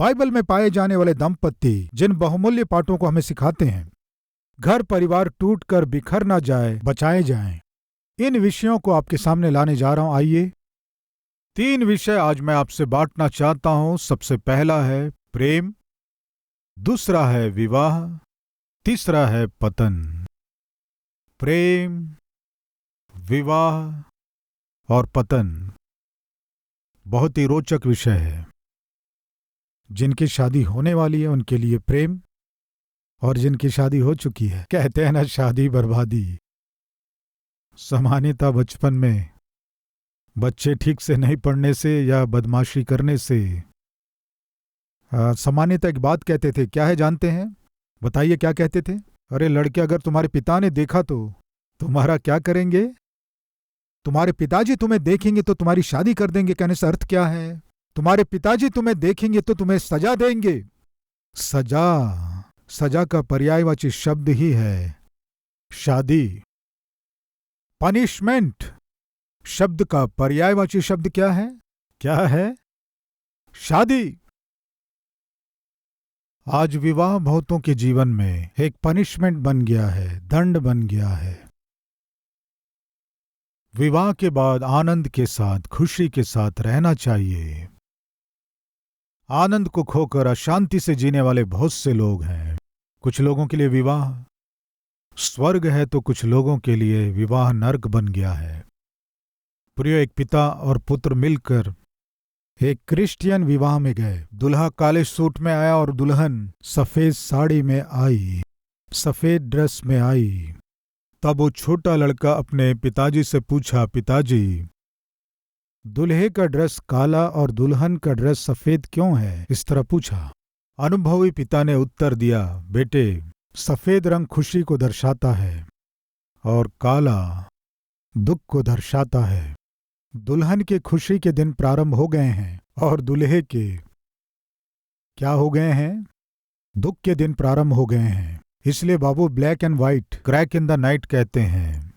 Bible में पाए जाने वाले दंपत्ति जिन बहुमूल्य पाठों को हमें सिखाते हैं, घर परिवार टूटकर बिखर ना जाए, बचाए जाएं, इन विषयों को आपके सामने लाने जा रहा हूं। आइए, 3 विषय आज मैं आपसे बांटना चाहता हूं। सबसे पहला है प्रेम, दूसरा है विवाह, तीसरा है पतन। प्रेम, विवाह और पतन बहुत ही रोचक विषय है। जिनकी शादी होने वाली है उनके लिए प्रेम, और जिनकी शादी हो चुकी है, कहते हैं ना, शादी बर्बादी। सामान्यतः बचपन में बच्चे ठीक से नहीं पढ़ने से या बदमाशी करने से सामान्यतः एक बात कहते थे, क्या है जानते हैं? बताइए क्या कहते थे? अरे लड़के, अगर तुम्हारे पिता ने देखा तो तुम्हारा क्या करेंगे? तुम्हारे पिताजी तुम्हें देखेंगे तो तुम्हारी शादी कर देंगे। कहने से अर्थ क्या है? तुम्हारे पिताजी तुम्हें देखेंगे तो तुम्हें सजा देंगे। सजा का पर्यायवाची शब्द ही है शादी। पनिशमेंट शब्द का पर्यायवाची शब्द क्या है? शादी। आज विवाह बहुतों के जीवन में एक पनिशमेंट बन गया है, दंड बन गया है। विवाह के बाद आनंद के साथ, खुशी के साथ रहना चाहिए। आनंद को खोकर अशांति से जीने वाले बहुत से लोग हैं। कुछ लोगों के लिए विवाह स्वर्ग है तो कुछ लोगों के लिए विवाह नर्क बन गया है। प्रिय, एक पिता और पुत्र मिलकर एक क्रिश्चियन विवाह में गए। दूल्हा काले सूट में आया और दुल्हन सफेद साड़ी में आई, सफेद ड्रेस में आई। तब वो छोटा लड़का अपने पिताजी से पूछा, पिताजी, दूल्हे का ड्रेस काला और दुल्हन का ड्रेस सफेद क्यों है? इस तरह पूछा। अनुभवी पिता ने उत्तर दिया, बेटे, सफेद रंग खुशी को दर्शाता है और काला दुख को दर्शाता है। दुल्हन के खुशी के दिन प्रारंभ हो गए हैं और दूल्हे के क्या हो गए हैं? दुख के दिन प्रारंभ हो गए हैं। इसलिए बाबू black and white, crack in the night कहते हैं।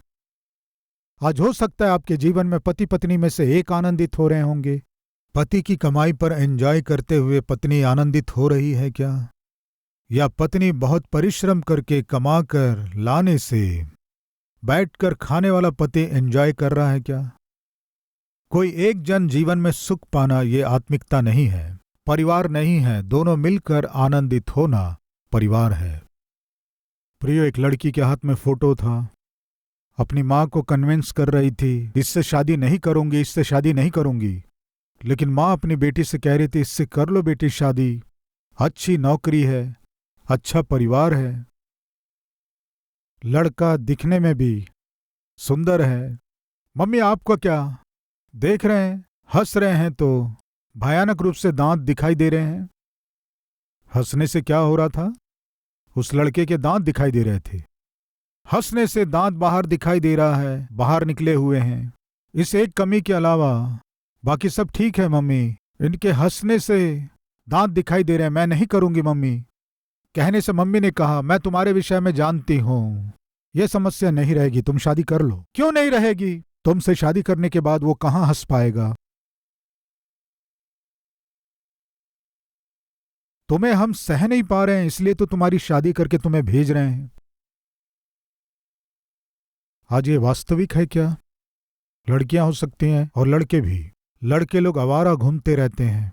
आज हो सकता है आपके जीवन में पति पत्नी में से एक आनंदित हो रहे होंगे। पति की कमाई पर एंजॉय करते हुए पत्नी आनंदित हो रही है क्या? या पत्नी बहुत परिश्रम करके कमाकर लाने से बैठकर खाने वाला पति एंजॉय कर रहा है क्या? कोई एक जन जीवन में सुख पाना ये आत्मिकता नहीं है, परिवार नहीं है। दोनों मिलकर आनंदित होना परिवार है। प्रियो, एक लड़की के हाथ में फोटो था। अपनी माँ को कन्विंस कर रही थी, इससे शादी नहीं करूंगी, इससे शादी नहीं करूंगी। लेकिन माँ अपनी बेटी से कह रही थी, इससे कर लो बेटी शादी, अच्छी नौकरी है, अच्छा परिवार है, लड़का दिखने में भी सुंदर है। मम्मी, आपको क्या देख रहे हैं? हंस रहे हैं तो भयानक रूप से दांत दिखाई दे रहे हैं। हंसने से क्या हो रहा था? उस लड़के के दांत दिखाई दे रहे थे। हंसने से दांत बाहर दिखाई दे रहा है, बाहर निकले हुए हैं। इस एक कमी के अलावा बाकी सब ठीक है मम्मी। इनके हंसने से दांत दिखाई दे रहे हैं, मैं नहीं करूंगी मम्मी। कहने से मम्मी ने कहा, मैं तुम्हारे विषय में जानती हूं, यह समस्या नहीं रहेगी, तुम शादी कर लो। क्यों नहीं रहेगी? तुमसे शादी करने के बाद वो कहां हंस पाएगा? तुम्हें हम सह नहीं पा रहे हैं, इसलिए तो तुम्हारी शादी करके तुम्हें भेज रहे हैं। आज ये वास्तविक है क्या? लड़कियां हो सकती हैं और लड़के भी। लड़के लोग आवारा घूमते रहते हैं।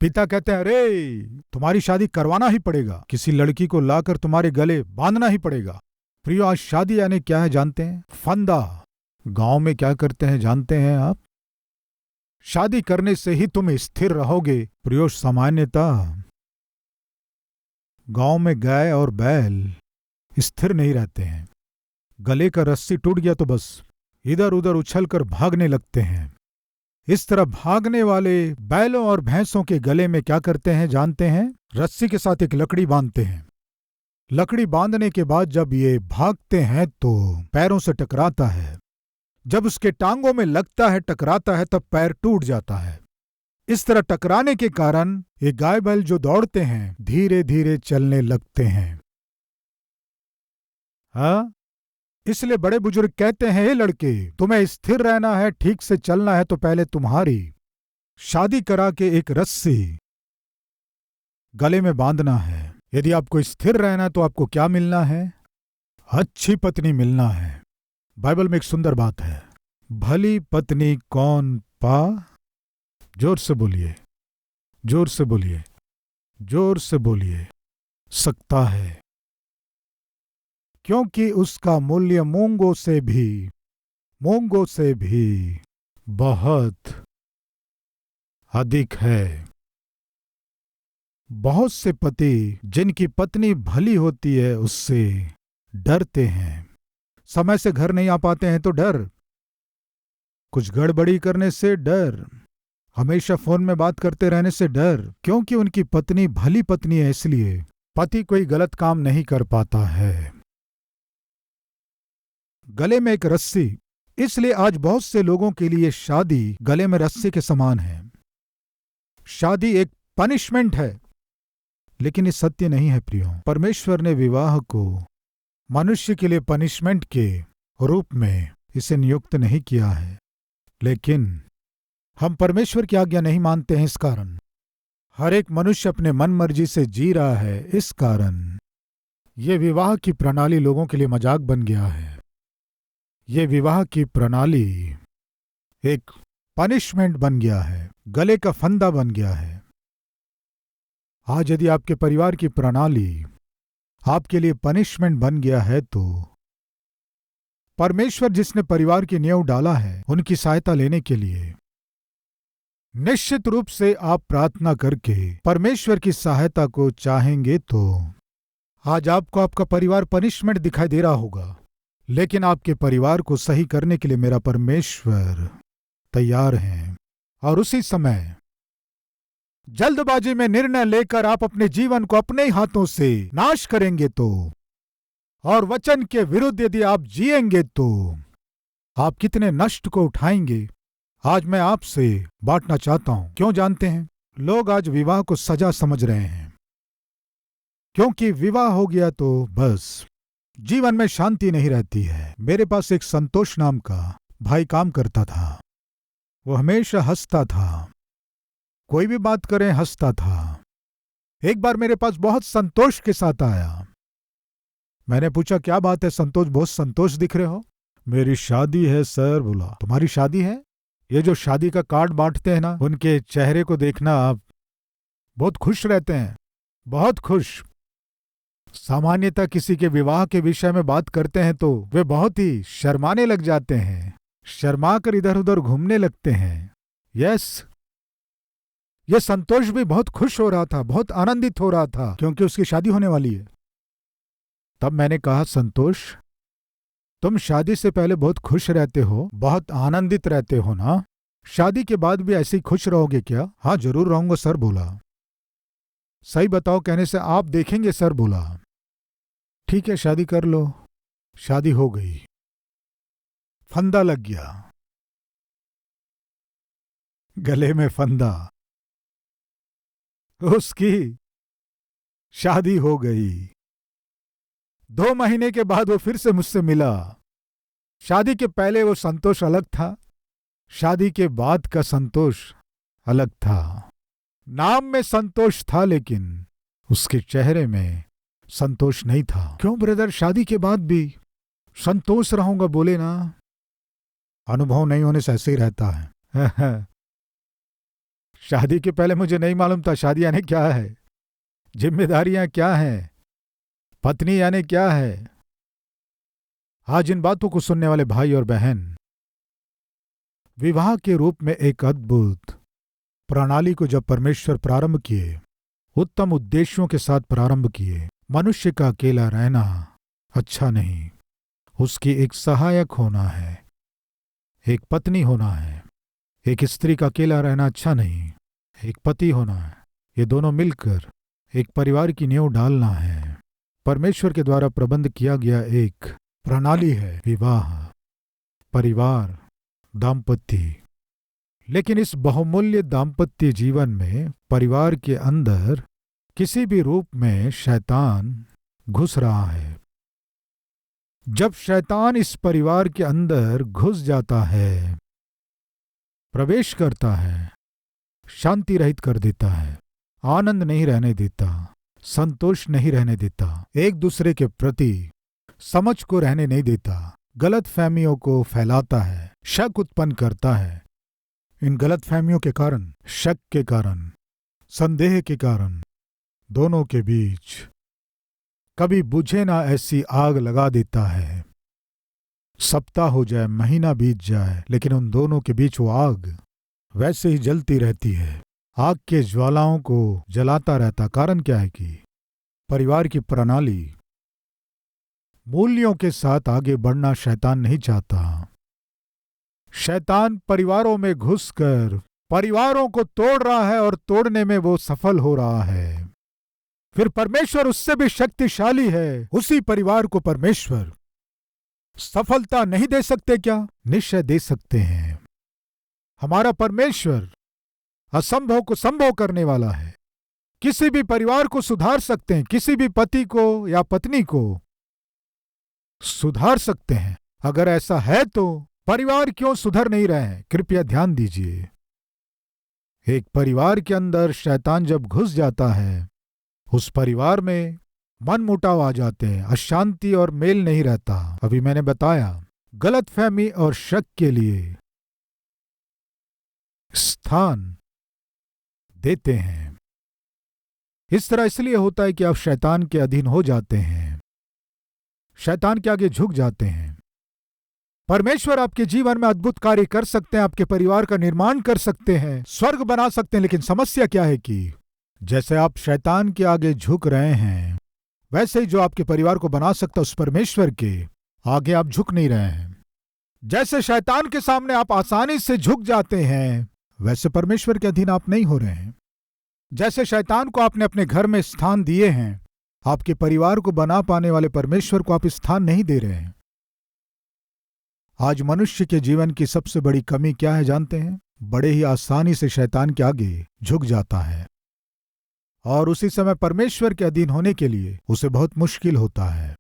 पिता कहते हैं, अरे तुम्हारी शादी करवाना ही पड़ेगा, किसी लड़की को लाकर तुम्हारे गले बांधना ही पड़ेगा। प्रियो, आज शादी यानी क्या है जानते हैं? फंदा। गांव में क्या करते हैं जानते हैं आप? शादी करने से ही तुम स्थिर रहोगे। प्रियो, सामान्यतः गांव में गाय और बैल स्थिर नहीं रहते हैं। गले का रस्सी टूट गया तो बस इधर उधर उछलकर भागने लगते हैं। इस तरह भागने वाले बैलों और भैंसों के गले में क्या करते हैं जानते हैं? रस्सी के साथ एक लकड़ी बांधते हैं। लकड़ी बांधने के बाद जब ये भागते हैं तो पैरों से टकराता है। जब उसके टांगों में लगता है, टकराता है, तब पैर टूट जाता है। इस तरह टकराने के कारण ये गाय बैल जो दौड़ते हैं धीरे धीरे चलने लगते हैं। हाँ, इसलिए बड़े बुजुर्ग कहते हैं, हे लड़के, तुम्हें स्थिर रहना है, ठीक से चलना है, तो पहले तुम्हारी शादी करा के एक रस्सी गले में बांधना है। यदि आपको स्थिर रहना है तो आपको क्या मिलना है? अच्छी पत्नी मिलना है। बाइबल में एक सुंदर बात है, भली पत्नी कौन पा, जोर से बोलिए, जोर से बोलिए, जोर से बोलिए, सकता है, क्योंकि उसका मूल्य मूंगों से भी बहुत अधिक है। बहुत से पति जिनकी पत्नी भली होती है उससे डरते हैं। समय से घर नहीं आ पाते हैं तो डर, कुछ गड़बड़ी करने से डर, हमेशा फोन में बात करते रहने से डर, क्योंकि उनकी पत्नी भली पत्नी है, इसलिए पति कोई गलत काम नहीं कर पाता है। गले में एक रस्सी, इसलिए आज बहुत से लोगों के लिए शादी गले में रस्सी के समान है। शादी एक पनिशमेंट है, लेकिन ये सत्य नहीं है प्रियो। परमेश्वर ने विवाह को मनुष्य के लिए पनिशमेंट के रूप में इसे नियुक्त नहीं किया है, लेकिन हम परमेश्वर की आज्ञा नहीं मानते हैं। इस कारण हर एक मनुष्य अपने मन मर्जी से जी रहा है। इस कारण ये विवाह की प्रणाली लोगों के लिए मजाक बन गया है। ये विवाह की प्रणाली एक पनिशमेंट बन गया है, गले का फंदा बन गया है। आज यदि आपके परिवार की प्रणाली आपके लिए पनिशमेंट बन गया है तो परमेश्वर जिसने परिवार की नींव डाला है उनकी सहायता लेने के लिए निश्चित रूप से आप प्रार्थना करके परमेश्वर की सहायता को चाहेंगे तो आज आपको आपका परिवार पनिशमेंट दिखाई दे रहा होगा, लेकिन आपके परिवार को सही करने के लिए मेरा परमेश्वर तैयार है। और उसी समय जल्दबाजी में निर्णय लेकर आप अपने जीवन को अपने ही हाथों से नाश करेंगे तो, और वचन के विरुद्ध यदि आप जिएंगे तो आप कितने नष्ट को उठाएंगे, आज मैं आपसे बांटना चाहता हूं। क्यों जानते हैं? लोग आज विवाह को सजा समझ रहे हैं, क्योंकि विवाह हो गया तो बस जीवन में शांति नहीं रहती है। मेरे पास एक संतोष नाम का भाई काम करता था। वो हमेशा हंसता था, कोई भी बात करें हंसता था। एक बार मेरे पास बहुत संतोष के साथ आया। मैंने पूछा क्या बात है संतोष, बहुत संतोष दिख रहे हो? मेरी शादी है सर। बोला तुम्हारी शादी है? ये जो शादी का कार्ड बांटते हैं ना, उनके चेहरे को देखना, आप बहुत खुश रहते हैं, बहुत खुश। सामान्यतः किसी के विवाह के विषय में बात करते हैं तो वे बहुत ही शर्माने लग जाते हैं, शर्मा कर इधर उधर घूमने लगते हैं। यस, ये संतोष भी बहुत खुश हो रहा था, बहुत आनंदित हो रहा था, क्योंकि उसकी शादी होने वाली है। तब मैंने कहा संतोष, तुम शादी से पहले बहुत खुश रहते हो, बहुत आनंदित रहते हो ना? शादी के बाद भी ऐसे ही खुश रहोगे क्या? हाँ जरूर रहूंगा सर। बोला सही बताओ, कहने से आप देखेंगे सर। बोला ठीक है शादी कर लो। शादी हो गई, फंदा लग गया, गले में फंदा, उसकी शादी हो गई। 2 महीने के बाद वो फिर से मुझसे मिला। शादी के पहले वो संतोष अलग था, शादी के बाद का संतोष अलग था। नाम में संतोष था लेकिन उसके चेहरे में संतोष नहीं था। क्यों ब्रदर, शादी के बाद भी संतोष रहूंगा? बोले ना, अनुभव नहीं होने से ऐसे ही रहता है। शादी के पहले मुझे नहीं मालूम था शादी यानी क्या है, जिम्मेदारियां क्या हैं, पत्नी यानी क्या है। आज इन बातों को सुनने वाले भाई और बहन, विवाह के रूप में एक अद्भुत प्रणाली को जब परमेश्वर प्रारंभ किए, उत्तम उद्देश्यों के साथ प्रारंभ किए। मनुष्य का अकेला रहना अच्छा नहीं, उसकी एक सहायक होना है, एक पत्नी होना है। एक स्त्री का अकेला रहना अच्छा नहीं, एक पति होना है। ये दोनों मिलकर एक परिवार की नींव डालना है। परमेश्वर के द्वारा प्रबंध किया गया एक प्रणाली है विवाह, परिवार, दाम्पत्य। लेकिन इस बहुमूल्य दाम्पत्य जीवन में परिवार के अंदर किसी भी रूप में शैतान घुस रहा है। जब शैतान इस परिवार के अंदर घुस जाता है, प्रवेश करता है, शांति रहित कर देता है, आनंद नहीं रहने देता, संतोष नहीं रहने देता, एक दूसरे के प्रति समझ को रहने नहीं देता, गलत फहमियों को फैलाता है, शक उत्पन्न करता है। इन गलत फहमियों के कारण, शक के कारण, संदेह के कारण दोनों के बीच कभी बुझे ना ऐसी आग लगा देता है। सप्ताह हो जाए, महीना बीत जाए, लेकिन उन दोनों के बीच वो आग वैसे ही जलती रहती है। आग के ज्वालाओं को जलाता रहता। कारण क्या है कि परिवार की प्रणाली, मूल्यों के साथ आगे बढ़ना शैतान नहीं चाहता। शैतान परिवारों में घुसकर परिवारों को तोड़ रहा है और तोड़ने में वो सफल हो रहा है। फिर परमेश्वर उससे भी शक्तिशाली है। उसी परिवार को परमेश्वर सफलता नहीं दे सकते क्या? निश्चय दे सकते हैं। हमारा परमेश्वर असंभव को संभव करने वाला है। किसी भी परिवार को सुधार सकते हैं, किसी भी पति को या पत्नी को सुधार सकते हैं। अगर ऐसा है तो परिवार क्यों सुधर नहीं रहे हैं? कृपया ध्यान दीजिए। एक परिवार के अंदर शैतान जब घुस जाता है, उस परिवार में मनमुटाव आ जाते हैं, अशांति और मेल नहीं रहता। अभी मैंने बताया, गलतफहमी और शक के लिए स्थान देते हैं। इस तरह इसलिए होता है कि आप शैतान के अधीन हो जाते हैं, शैतान के आगे झुक जाते हैं। परमेश्वर आपके जीवन में अद्भुत कार्य कर सकते हैं, आपके परिवार का निर्माण कर सकते हैं, स्वर्ग बना सकते हैं। लेकिन समस्या क्या है कि जैसे आप शैतान के आगे झुक रहे हैं, वैसे ही जो आपके परिवार को बना सकता है, उस परमेश्वर के आगे आप झुक नहीं रहे हैं। जैसे शैतान के सामने आप आसानी से झुक जाते हैं, वैसे परमेश्वर के अधीन आप नहीं हो रहे हैं। जैसे शैतान को आपने अपने घर में स्थान दिए हैं, आपके परिवार को बना पाने वाले परमेश्वर को आप स्थान नहीं दे रहे हैं। आज मनुष्य के जीवन की सबसे बड़ी कमी क्या है जानते हैं? बड़े ही आसानी से शैतान के आगे झुक जाता है और उसी समय परमेश्वर के अधीन होने के लिए उसे बहुत मुश्किल होता है।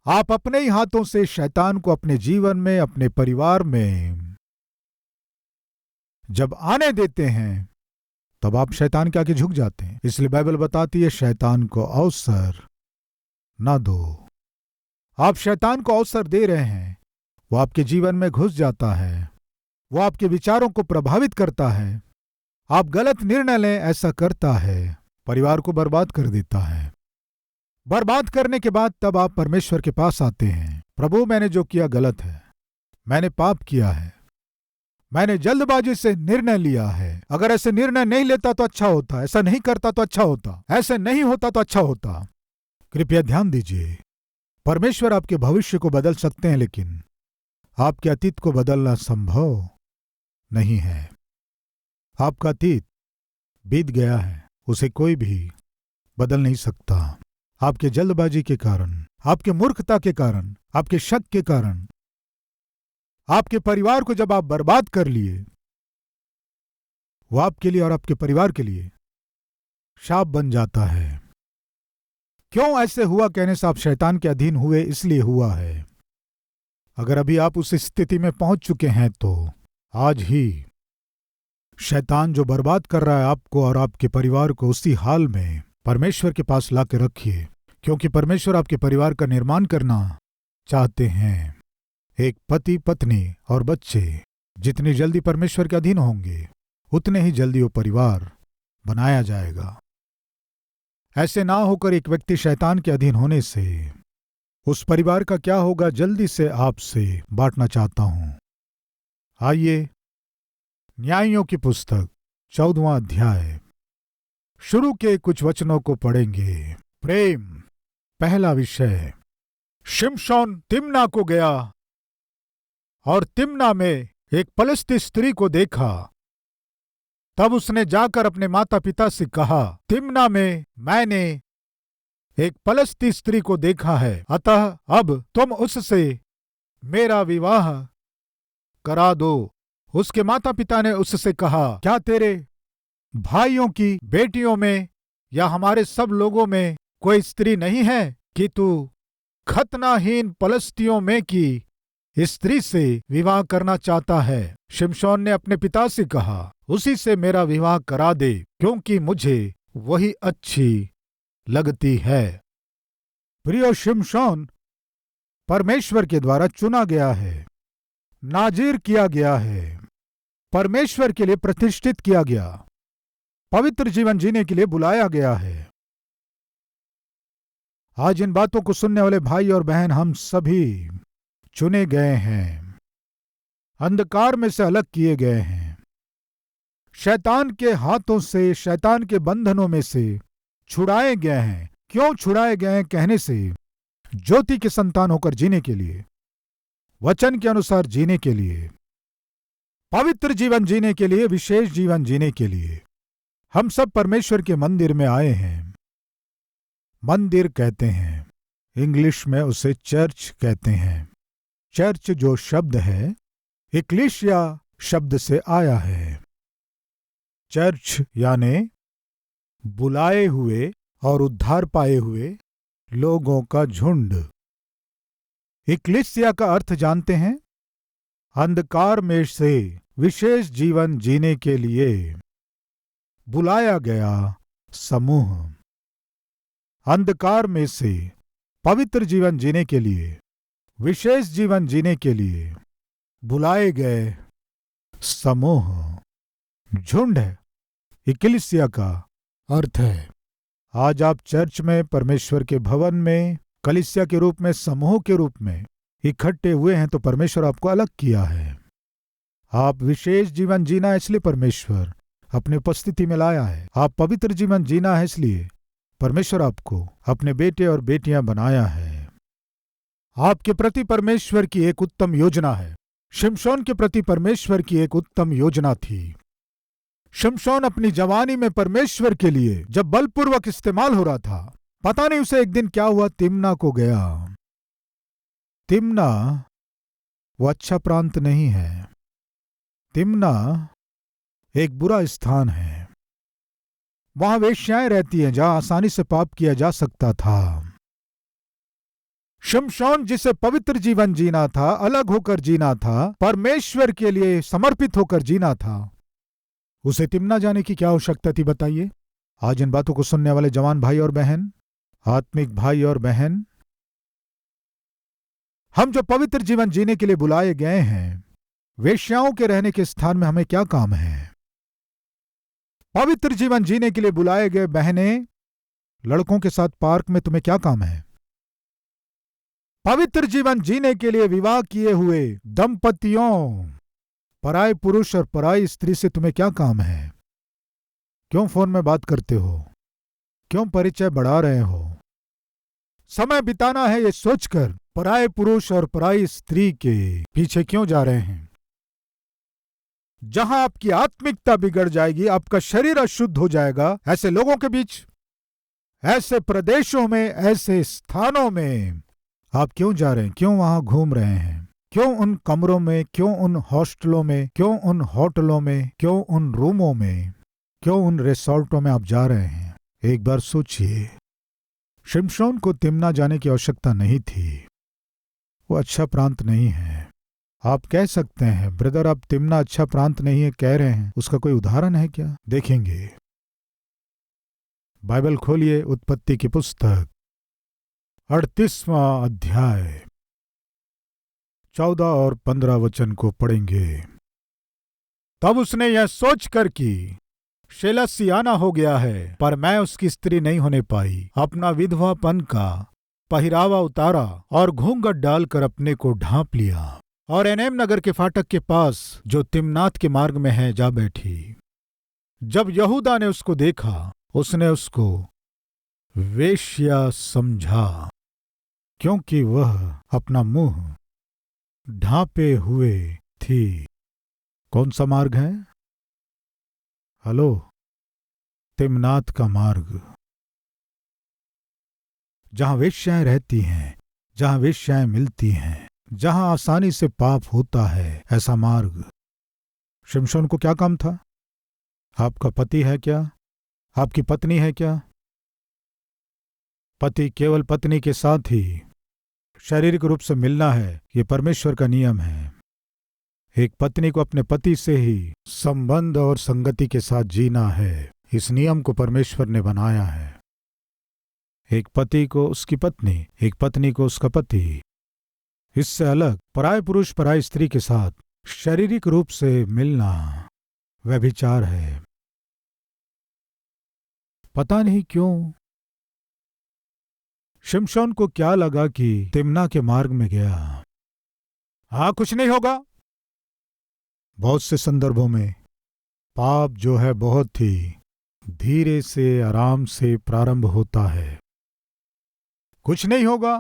आप अपने ही हाथों से शैतान को अपने जीवन में, अपने परिवार में जब आने देते हैं, तब आप शैतान के आगे झुक जाते हैं। इसलिए बाइबल बताती है, शैतान को अवसर ना दो। आप शैतान को अवसर दे रहे हैं, वो आपके जीवन में घुस जाता है, वो आपके विचारों को प्रभावित करता है। आप गलत निर्णय लें, ऐसा करता है, परिवार को बर्बाद कर देता है। बर्बाद करने के बाद तब आप परमेश्वर के पास आते हैं, प्रभु मैंने जो किया गलत है, मैंने पाप किया है, मैंने जल्दबाजी से निर्णय लिया है। अगर ऐसे निर्णय नहीं लेता तो अच्छा होता, ऐसा नहीं करता तो अच्छा होता, ऐसे नहीं होता तो अच्छा होता। कृपया ध्यान दीजिए, परमेश्वर आपके भविष्य को बदल सकते हैं, लेकिन आपके अतीत को बदलना संभव नहीं है। आपका अतीत बीत गया है, उसे कोई भी बदल नहीं सकता। आपके जल्दबाजी के कारण, आपके मूर्खता के कारण, आपके शक के कारण आपके परिवार को जब आप बर्बाद कर लिए, वो आपके लिए और आपके परिवार के लिए शाप बन जाता है। क्यों ऐसे हुआ कहने से आप शैतान के अधीन हुए, इसलिए हुआ है। अगर अभी आप उस स्थिति में पहुंच चुके हैं तो आज ही शैतान जो बर्बाद कर रहा है आपको और आपके परिवार को, उसी हाल में परमेश्वर के पास लाके रखिए, क्योंकि परमेश्वर आपके परिवार का निर्माण करना चाहते हैं। एक पति, पत्नी और बच्चे जितनी जल्दी परमेश्वर के अधीन होंगे, उतने ही जल्दी वो परिवार बनाया जाएगा। ऐसे ना होकर एक व्यक्ति शैतान के अधीन होने से उस परिवार का क्या होगा, जल्दी से आपसे बांटना चाहता हूं। आइए न्यायियों की पुस्तक 14वां अध्याय शुरू के कुछ वचनों को पढ़ेंगे। प्रेम पहला विषय। शिमशोन तिम्ना को गया और तिम्ना में एक पलिश्ती स्त्री को देखा। तब उसने जाकर अपने माता पिता से कहा, तिम्ना में मैंने एक पलिश्ती स्त्री को देखा है, अतः अब तुम उससे मेरा विवाह करा दो। उसके माता पिता ने उससे कहा, क्या तेरे भाइयों की बेटियों में या हमारे सब लोगों में कोई स्त्री नहीं है कि तू खतनाहीन पलिश्तियों में की स्त्री से विवाह करना चाहता है। शिमशोन ने अपने पिता से कहा, उसी से मेरा विवाह करा दे, क्योंकि मुझे वही अच्छी लगती है। प्रिय, शिमशोन परमेश्वर के द्वारा चुना गया है, नाजीर किया गया है, परमेश्वर के लिए प्रतिष्ठित किया गया, पवित्र जीवन जीने के लिए बुलाया गया है। आज इन बातों को सुनने वाले भाई और बहन, हम सभी चुने गए हैं, अंधकार में से अलग किए गए हैं, शैतान के हाथों से, शैतान के बंधनों में से छुड़ाए गए हैं। क्यों छुड़ाए गए हैं कहने से, ज्योति के संतान होकर जीने के लिए, वचन के अनुसार जीने के लिए, पवित्र जीवन जीने के लिए, विशेष जीवन जीने के लिए हम सब परमेश्वर के मंदिर में आए हैं। मंदिर कहते हैं, इंग्लिश में उसे चर्च कहते हैं। चर्च जो शब्द है इक्लीसिया शब्द से आया है। चर्च यानी बुलाए हुए और उद्धार पाए हुए लोगों का झुंड। इक्लीसिया का अर्थ जानते हैं? अंधकार में से विशेष जीवन जीने के लिए बुलाया गया समूह, अंधकार में से पवित्र जीवन जीने के लिए, विशेष जीवन जीने के लिए बुलाए गए समूह, झुंड है। इक्लीसिया का अर्थ है। आज आप चर्च में, परमेश्वर के भवन में, कलीसिया के रूप में, समूह के रूप में इकट्ठे हुए हैं तो परमेश्वर आपको अलग किया है। आप विशेष जीवन जीना है इसलिए परमेश्वर अपनी उपस्थिति में लाया है। आप पवित्र जीवन जीना है इसलिए परमेश्वर आपको अपने बेटे और बेटियां बनाया है। आपके प्रति परमेश्वर की एक उत्तम योजना है। शिमशोन के प्रति परमेश्वर की एक उत्तम योजना थी। शिमशोन अपनी जवानी में परमेश्वर के लिए जब बलपूर्वक इस्तेमाल हो रहा था, पता नहीं उसे एक दिन क्या हुआ, तिम्ना को गया। तिम्ना वो अच्छा प्रांत नहीं है। तिम्ना एक बुरा स्थान है। वहां वेश्याएं रहती हैं जहां आसानी से पाप किया जा सकता था। शिमशोन जिसे पवित्र जीवन जीना था, अलग होकर जीना था, परमेश्वर के लिए समर्पित होकर जीना था, उसे तिम्ना जाने की क्या आवश्यकता थी बताइए? आज इन बातों को सुनने वाले जवान भाई और बहन, आत्मिक भाई और बहन, हम जो पवित्र जीवन जीने के लिए बुलाए गए हैं, वेश्याओं के रहने के स्थान में हमें क्या काम है? पवित्र जीवन जीने के लिए बुलाए गए बहनें, लड़कों के साथ पार्क में तुम्हें क्या काम है? पवित्र जीवन जीने के लिए विवाह किए हुए दंपतियों, पराये पुरुष और पराई स्त्री से तुम्हें क्या काम है? क्यों फोन में बात करते हो? क्यों परिचय बढ़ा रहे हो? समय बिताना है ये सोचकर पराये पुरुष और पराई स्त्री के पीछे क्यों जा रहे हैं? जहां आपकी आत्मिकता बिगड़ जाएगी, आपका शरीर अशुद्ध हो जाएगा, ऐसे लोगों के बीच, ऐसे प्रदेशों में, ऐसे स्थानों में आप क्यों जा रहे हैं? क्यों वहां घूम रहे हैं? क्यों उन कमरों में, क्यों उन हॉस्टलों में, क्यों उन होटलों में, क्यों उन रूमों में, क्यों उन रिसोर्टों में आप जा रहे हैं? एक बार सोचिए। शिमशोन को तिम्ना जाने की आवश्यकता नहीं थी। वो अच्छा प्रांत नहीं है। आप कह सकते हैं, ब्रदर आप तिम्ना अच्छा प्रांत नहीं है कह रहे हैं, उसका कोई उदाहरण है क्या? देखेंगे। बाइबल खोलिए, उत्पत्ति की पुस्तक 38वां अध्याय 14 और 15 वचन को पढ़ेंगे। तब उसने यह सोचकर कि शेला सियाना हो गया है, पर मैं उसकी स्त्री नहीं होने पाई, अपना विधवापन का पहरावा उतारा और घूंघट डालकर अपने को ढांप लिया और एनेम नगर के फाटक के पास जो तिम्नात के मार्ग में है जा बैठी। जब यहूदा ने उसको देखा, उसने उसको वेश्या समझा, क्योंकि वह अपना मुंह ढांपे हुए थी। कौन सा मार्ग है? हेलो, तिम्नात का मार्ग, जहां वेश्याएं रहती हैं, जहां वेश्याएं मिलती हैं, जहां आसानी से पाप होता है, ऐसा मार्ग। शिमशोन को क्या काम था? आपका पति है क्या? आपकी पत्नी है क्या? पति केवल पत्नी के साथ ही शारीरिक रूप से मिलना है, ये परमेश्वर का नियम है। एक पत्नी को अपने पति से ही संबंध और संगति के साथ जीना है। इस नियम को परमेश्वर ने बनाया है। एक पति को उसकी पत्नी, एक पत्नी को उसका पति। इससे अलग पराये पुरुष पराई स्त्री के साथ शारीरिक रूप से मिलना व्यभिचार है। पता नहीं क्यों शिमशोन को क्या लगा कि तिम्ना के मार्ग में गया। हाँ, कुछ नहीं होगा। बहुत से संदर्भों में पाप जो है बहुत ही धीरे से, आराम से प्रारंभ होता है। कुछ नहीं होगा।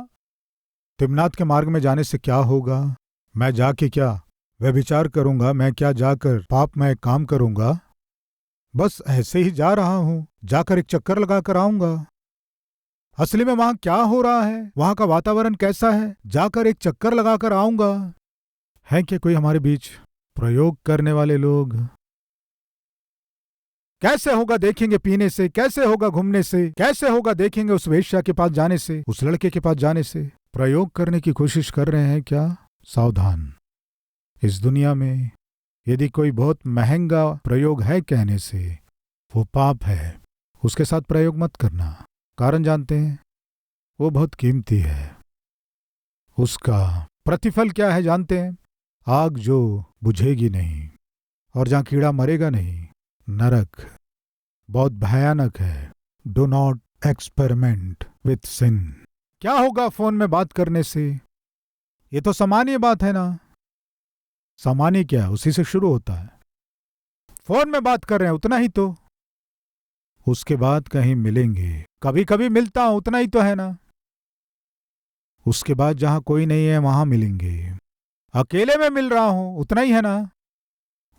तिम्नात के मार्ग में जाने से क्या होगा? मैं जाके क्या व्यभिचार करूंगा? मैं क्या जाकर पाप में काम करूंगा? बस ऐसे ही जा रहा हूं, जाकर एक चक्कर लगा कर आऊंगा। असली में वहां क्या हो रहा है, वहां का वातावरण कैसा है, जाकर एक चक्कर लगाकर आऊंगा। है क्या कोई हमारे बीच प्रयोग करने वाले लोग? कैसे होगा देखेंगे पीने से, कैसे होगा घूमने से, कैसे होगा देखेंगे उस वेश्या के पास जाने से, उस लड़के के पास जाने से। प्रयोग करने की कोशिश कर रहे हैं क्या? सावधान। इस दुनिया में यदि कोई बहुत महंगा प्रयोग है कहने से, वो पाप है। उसके साथ प्रयोग मत करना। कारण जानते हैं? वो बहुत कीमती है। उसका प्रतिफल क्या है जानते हैं? आग जो बुझेगी नहीं और जहां कीड़ा मरेगा नहीं, नरक। बहुत भयानक है। डू नॉट एक्सपेरिमेंट विथ सिन। क्या होगा फोन में बात करने से? ये तो सामान्य बात है ना। सामान्य क्या, उसी से शुरू होता है। फोन में बात कर रहे हैं उतना ही तो। उसके बाद कहीं मिलेंगे, कभी कभी मिलता हूं, उतना ही तो है ना। उसके बाद जहां कोई नहीं है वहां मिलेंगे, अकेले में मिल रहा हूं, उतना ही है ना।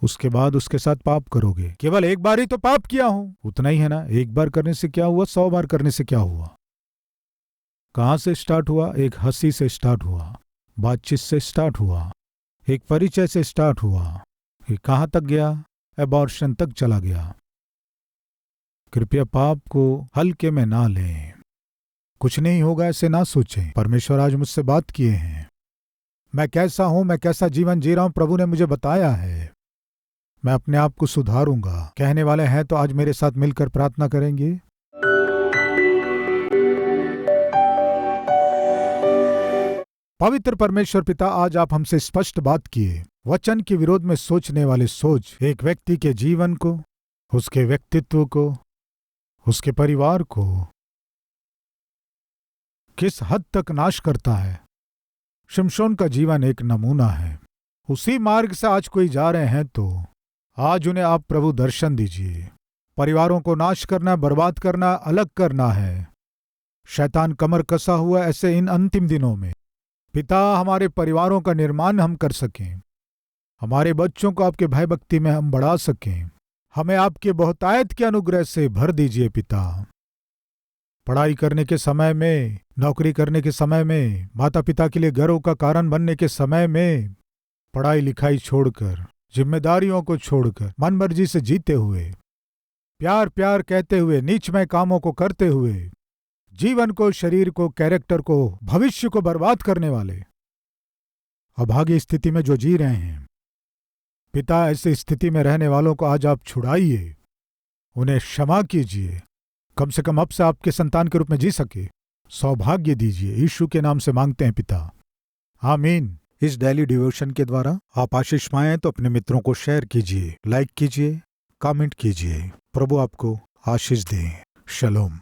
उसके बाद उसके साथ पाप करोगे। केवल एक बार ही तो पाप किया हूं, उतना ही है ना। एक बार करने से क्या हुआ, 100 बार करने से क्या हुआ? कहां से स्टार्ट हुआ? एक हंसी से स्टार्ट हुआ, बातचीत से स्टार्ट हुआ, एक परिचय से स्टार्ट हुआ। ये कहां तक गया? एबॉर्शन तक चला गया। कृपया पाप को हल्के में ना लें। कुछ नहीं होगा ऐसे ना सोचें। परमेश्वर आज मुझसे बात किए हैं। मैं कैसा हूं, मैं कैसा जीवन जी रहा हूं, प्रभु ने मुझे बताया है। मैं अपने आप को सुधारूंगा। कहने वाले हैं तो आज मेरे साथ मिलकर प्रार्थना करेंगे। पवित्र परमेश्वर पिता, आज आप हमसे स्पष्ट बात किए। वचन के विरोध में सोचने वाले सोच एक व्यक्ति के जीवन को, उसके व्यक्तित्व को, उसके परिवार को किस हद तक नाश करता है। शिमशोन का जीवन एक नमूना है। उसी मार्ग से आज कोई जा रहे हैं तो आज उन्हें आप प्रभु दर्शन दीजिए। परिवारों को नाश करना, बर्बाद करना, अलग करना है। शैतान कमर कसा हुआ ऐसे इन अंतिम दिनों में। पिता, हमारे परिवारों का निर्माण हम कर सकें, हमारे बच्चों को आपके भय भक्ति में हम बढ़ा सकें। हमें आपके बहुतायत के अनुग्रह से भर दीजिए पिता। पढ़ाई करने के समय में, नौकरी करने के समय में, माता पिता के लिए गर्व का कारण बनने के समय में, पढ़ाई लिखाई छोड़कर, जिम्मेदारियों को छोड़कर, मन मर्जी से जीते हुए, प्यार प्यार कहते हुए, नीचमय कामों को करते हुए, जीवन को, शरीर को, कैरेक्टर को, भविष्य को बर्बाद करने वाले अभागी स्थिति में जो जी रहे हैं, पिता, ऐसी स्थिति में रहने वालों को आज आप छुड़ाइए, उन्हें क्षमा कीजिए। कम से कम अब से आपके संतान के रूप में जी सके सौभाग्य दीजिए। यीशु के नाम से मांगते हैं पिता, आमीन। इस डेली डिवोशन के द्वारा आप आशीष पाएं तो अपने मित्रों को शेयर कीजिए, लाइक कीजिए, कमेंट कीजिए। प्रभु आपको आशीष दे। शलोम।